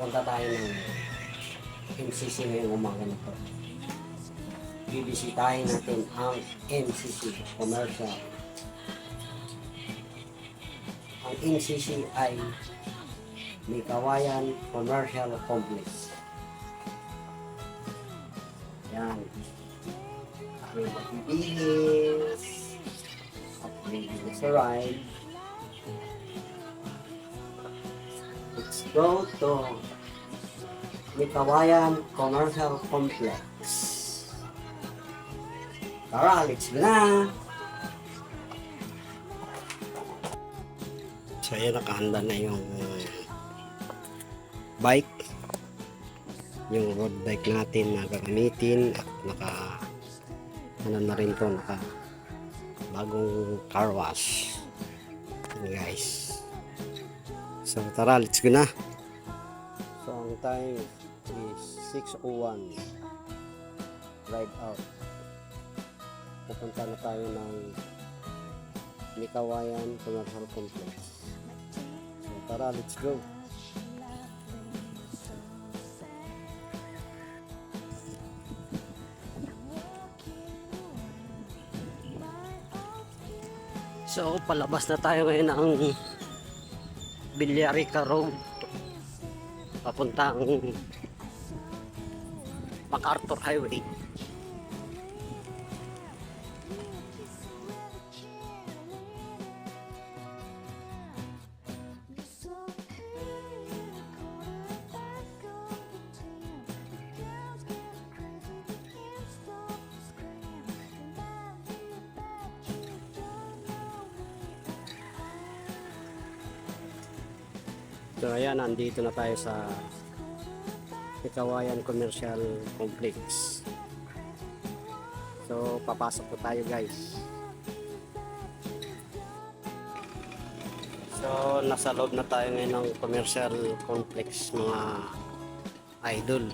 Pupunta tayo ng MCC ngayong umaga na to. Bibisitahin natin ang MCC Commercial. Ang MCC ay Mikawayan Commercial Complex. Yan. May magbibihis at may sa ride. Let's go to Mikawayan Commercial Complex. Tara, let's go na! So ayan, nakahanda na yung bike, yung road bike natin na gagamitin, at ano na rin to, bagong car wash. Ayan guys, so tara, let's go na. So ang time is 6:01, ride out. Pupunta na tayo ng Mikawayan Commercial Complex. So tara, let's go. So palabas na tayo ngayon ng Villarica Road, papuntang MacArthur Highway. So ayan, nandito na tayo sa Mikawayan Commercial Complex. So papasok po tayo guys. So nasa loob na tayo ngayon ng commercial complex, mga idol.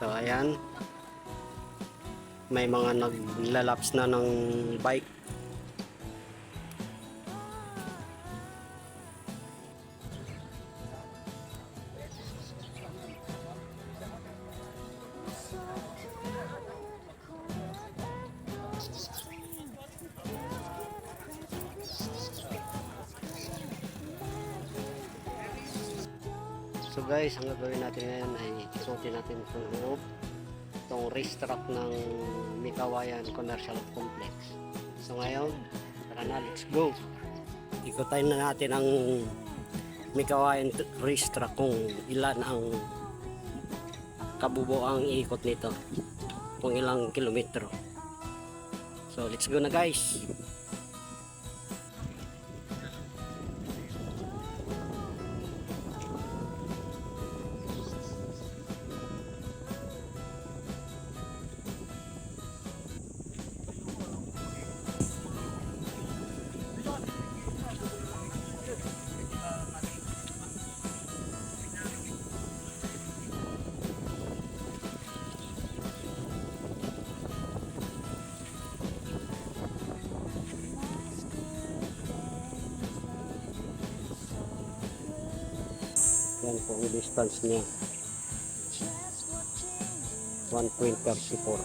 So ayan, may mga naglalaps na ng bike. So guys, ang gagawin natin ngayon ay isutin natin itong loob, itong racetrack ng Mikawayan Commercial Complex. So ngayon, tara na, let's go. Ikutin na natin ang Mikawayan racetrack kung ilan ang kabubuang ikot nito, kung ilang kilometro. So let's go na guys. Yan po ang distance niya, 1.34.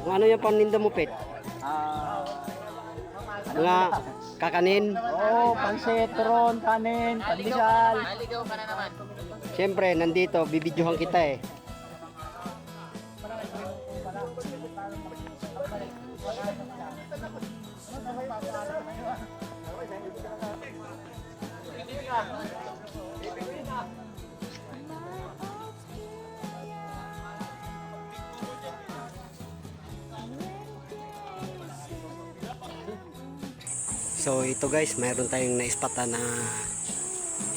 Kung ano yung paninda mo, Pet? Mga kakanin? Oo, pansit, turon, kanin, pandesal. Siyempre, nandito, bibidyohan kita eh. So ito guys, mayroon tayong naispata na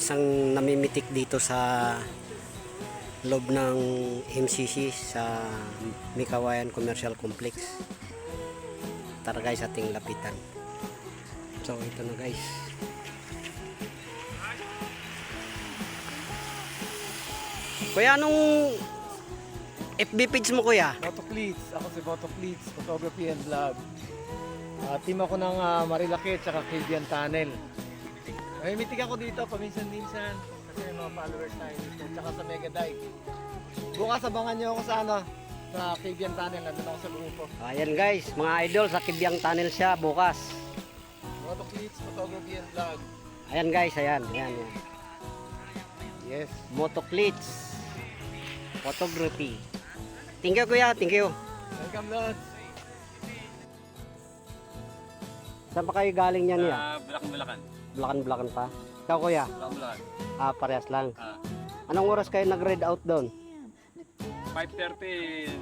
isang namimitik dito sa loob ng MCC sa Mikawayan Commercial Complex. Tara guys, ating lapitan. So ito na guys. Kuya, anong FB page mo kuya? Boto Cleats. Ako si Boto Cleats, Photography and Vlog. Team ako ng Marilaki at Kibian Tunnel. Namimitik ako dito paminsan-minsan kasi may mga followers tayo dito. Tsaka sa Mega Dive. Bukas abangan nyo ako sa sa Kibian Tunnel. Nandun ako sa grupo. Ayan guys, mga idol, sa Kibyang Tunnel siya bukas. Boto Cleats, Photography and Vlog. Ayan guys, ayan. Yes. Motoclits Photography. Thank you kuya, thank you. Welcome Lord. Saan pa kayo galing yan niya? Bulacan. Bulacan pa. Ikaw kuya? Bulacan. Parehas lang. Ah, Anong oras kayo nag-read out doon? 5:30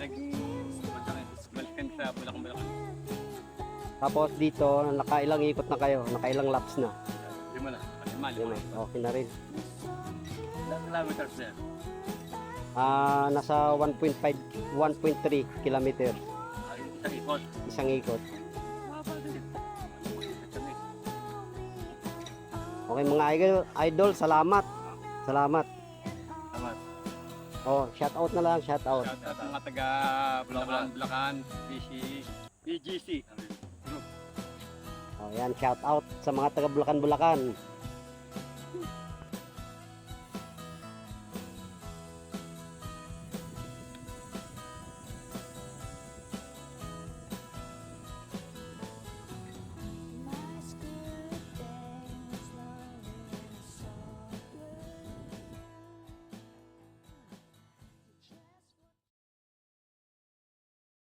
balikan sa Bulacan. Tapos dito, nakailang ikot na kayo? Nakailang laps na? Lima na. Yun na, okay na rin. Ilang kilometers na yan? Nasa 1.5, 1.3 kilometer. Isang ikot. Isang ikot. Okay mga idol, salamat. Salamat. Salamat. Oh, shout out na lang, shout out. Shout out mga taga Bulacan, BGC. Oh, yan, shout out sa mga taga Bulacan.